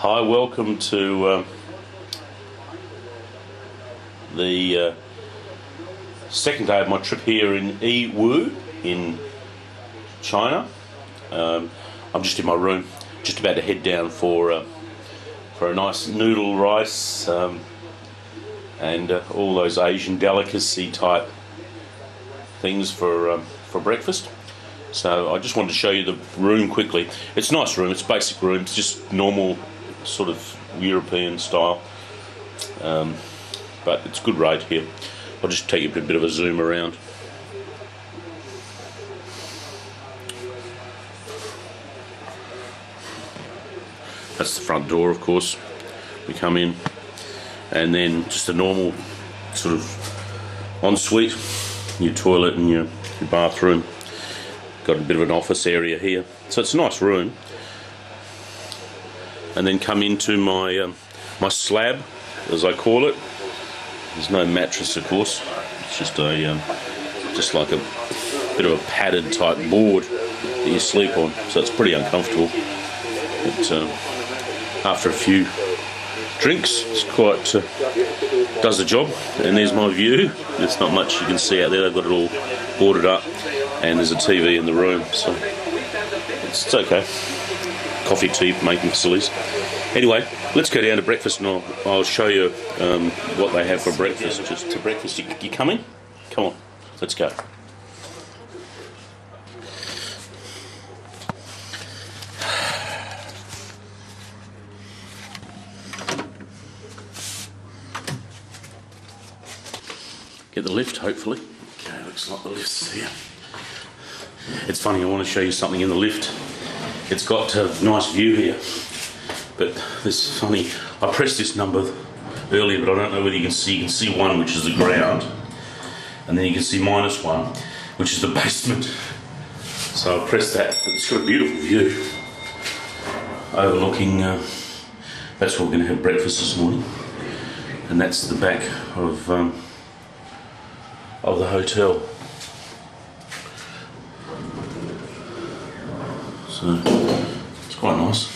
Hi, welcome to the second day of my trip here in Yiwu in China. I'm just in my room, just about to head down for a nice noodle rice and all those Asian delicacy type things for breakfast. So I just wanted to show you the room quickly. It's a nice room, it's a basic room, it's just normal sort of European style, but it's good rate here. I'll just take you a bit of a zoom around. That's the front door, of course. We come in, and then just a normal sort of ensuite, your toilet and your bathroom. Got a bit of an office area here, so it's a nice room. And then come into my my slab, as I call it. There's no mattress, of course. It's just just like a bit of a padded type board that you sleep on. So it's pretty uncomfortable. But after a few drinks, it's quite does the job. And there's my view. There's not much you can see out there. They've got it all boarded up, and there's a TV in the room, so it's okay. Coffee, tea making facilities. Anyway, let's go down to breakfast, and I'll show you what they have for breakfast. Just to breakfast, you coming? Come on, let's go. Get the lift, hopefully. Okay, looks like the lift's here. It's funny, I want to show you something in the lift. It's got a nice view here, but this funny, I pressed this number earlier, but I don't know whether you can see. You can see 1, which is the ground, and then you can see -1, which is the basement. So I pressed that. It's got a beautiful view overlooking. That's where we're going to have breakfast this morning, and that's the back of the hotel. So it's quite nice.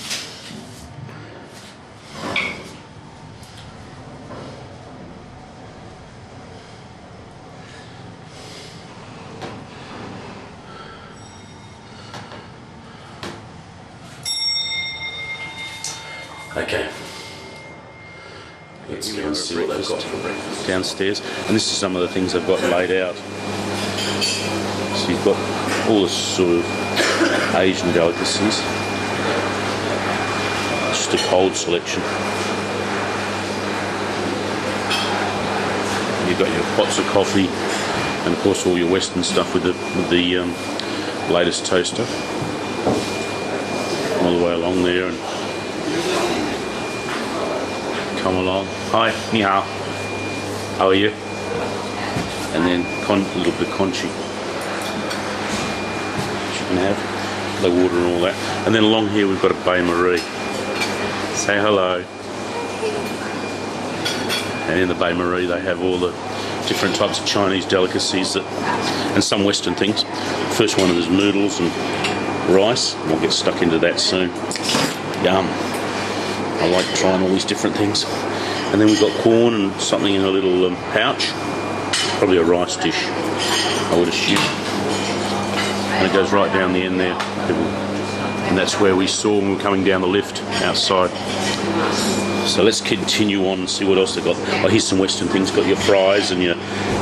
Okay. Let's go and see what they've got for breakfast downstairs. And this is some of the things they've got laid out. So you've got all this sort of Asian delicacies. Just a cold selection. You've got your pots of coffee, and of course all your Western stuff with the latest toaster. All the way along there, and come along. Hi, ni hao. How are you? And then a little bit of congee. You can have the water and all that. And then along here we've got a Bain Marie. Say hello. And in the Bain Marie they have all the different types of Chinese delicacies and some Western things. First one is noodles and rice. We'll get stuck into that soon. Yum. I like trying all these different things. And then we've got corn and something in a little pouch. Probably a rice dish, I would assume. And it goes right down the end there. And that's where we saw when we were coming down the lift outside. So let's continue on and see what else they've got. Oh, here's some Western things. Got your fries and your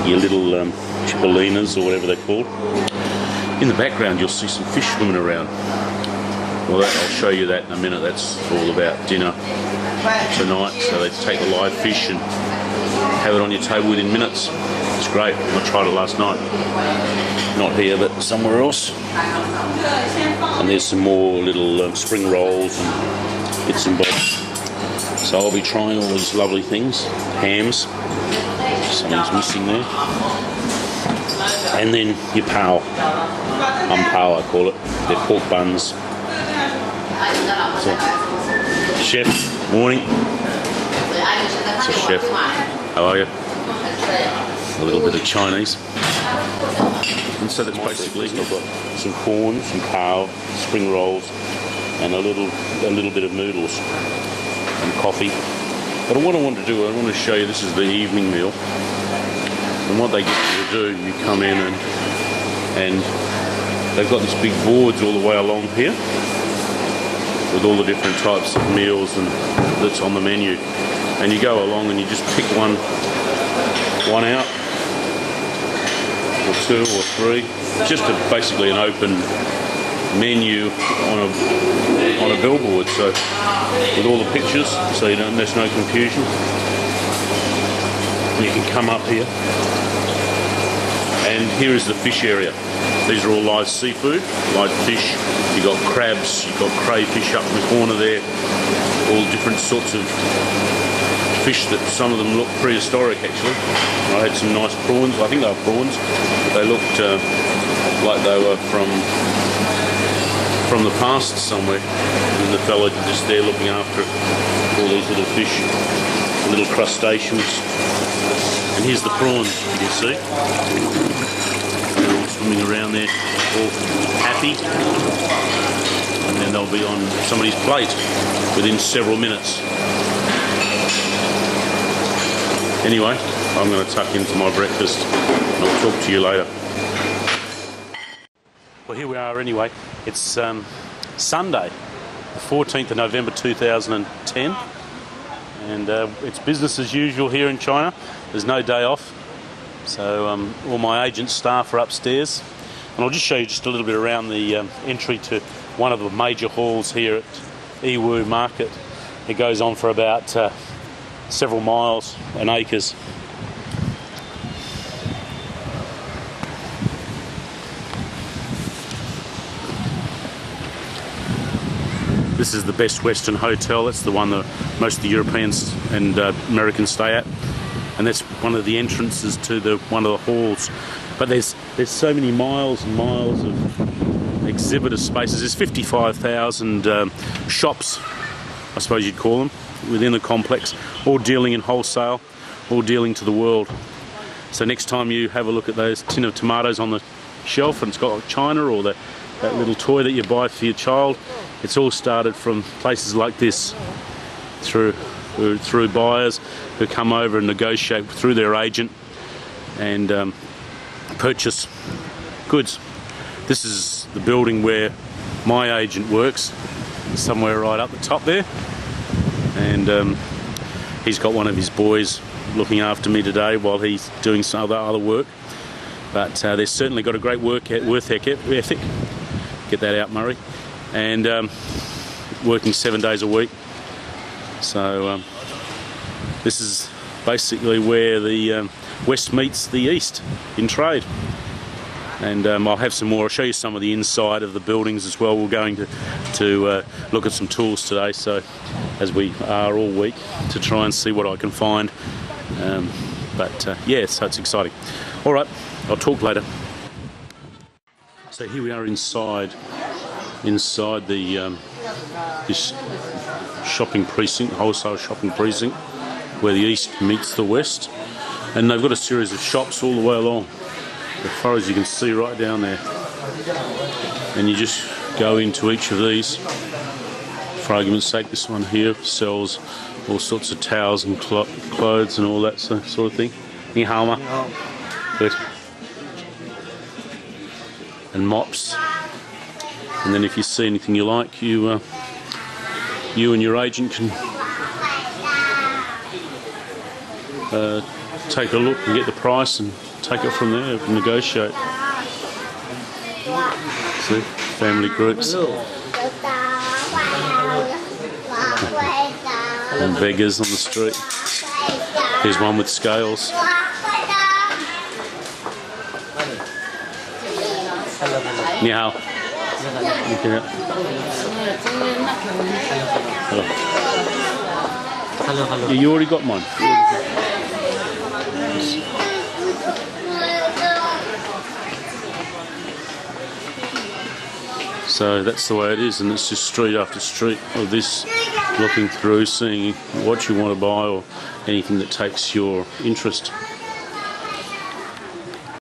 little chipollinas, or whatever they're called. In the background you'll see some fish swimming around. Well, I'll show you that in a minute. That's all about dinner tonight. So they take the live fish and have it on your table within minutes. It's great. I tried it last night. Not here, but somewhere else. And there's some more little spring rolls and bits and bobs. So I'll be trying all these lovely things. Hams. Something's missing there. And then your pao. Pao, I call it. They're pork buns. So, chef, morning. So chef, how are you? A little bit of Chinese. And so that's basically, I've got some corn, some pao, spring rolls, and a little bit of noodles. and coffee. But what I want to do, I want to show you, this is the evening meal. And what they get you to do, you come in and they've got these big boards all the way along here with all the different types of meals and that's on the menu. And you go along and you just pick one out, or two or three. Just basically an open menu on a billboard, so with all the pictures, so there's no confusion. You can come up here, and here is the fish area. These are all live seafood, live fish. You've got crabs, you've got crayfish up in the corner there, all different sorts of fish that some of them look prehistoric actually. I had some nice prawns, I think they were prawns. They looked like they were from the past somewhere. And the fella just there looking after all these little fish, little crustaceans. And here's the prawns, you can see. They're all swimming around there, all happy. And then they'll be on somebody's plate within several minutes. Anyway, I'm going to tuck into my breakfast and I'll talk to you later. Well, here we are anyway. It's Sunday, the 14th of November 2010, and it's business as usual here in China. There's no day off, so all my agent staff are upstairs. And I'll just show you just a little bit around the entry to one of the major halls here at Yiwu Market. It goes on for about several miles and acres. This is the Best Western Hotel. It's the one that most of the Europeans and Americans stay at, and that's one of the entrances to one of the halls. But there's so many miles and miles of exhibitor spaces. There's 55,000 shops, I suppose you'd call them, within the complex, all dealing in wholesale, all dealing to the world. So next time you have a look at those tin of tomatoes on the shelf and it's got like China, or that little toy that you buy for your child, it's all started from places like this, through buyers who come over and negotiate through their agent and purchase goods. This is the building where my agent works, somewhere right up the top there. And he's got one of his boys looking after me today while he's doing some other work. But they've certainly got a great work ethic. Get that out, Murray. And working 7 days a week. So this is basically where the West meets the East in trade. And I'll have some more. I'll show you some of the inside of the buildings as well. We're going to look at some tools today, so as we are all week, to try and see what I can find. Yeah, so it's exciting. All right, I'll talk later. So here we are inside the this shopping precinct, wholesale shopping precinct, where the East meets the West, and they've got a series of shops all the way along, as far as you can see right down there. And you just go into each of these. For argument's sake, this one here sells all sorts of towels and clothes and all that sort of thing. Ni hao ma? Good. And mops. And then if you see anything you like, you and your agent can take a look and get the price and take it from there and negotiate. See, family groups. And beggars on the street. Here's one with scales. Ni hao. Hello. You already got mine. So that's the way it is, and it's just street after street of this, looking through, seeing what you want to buy or anything that takes your interest.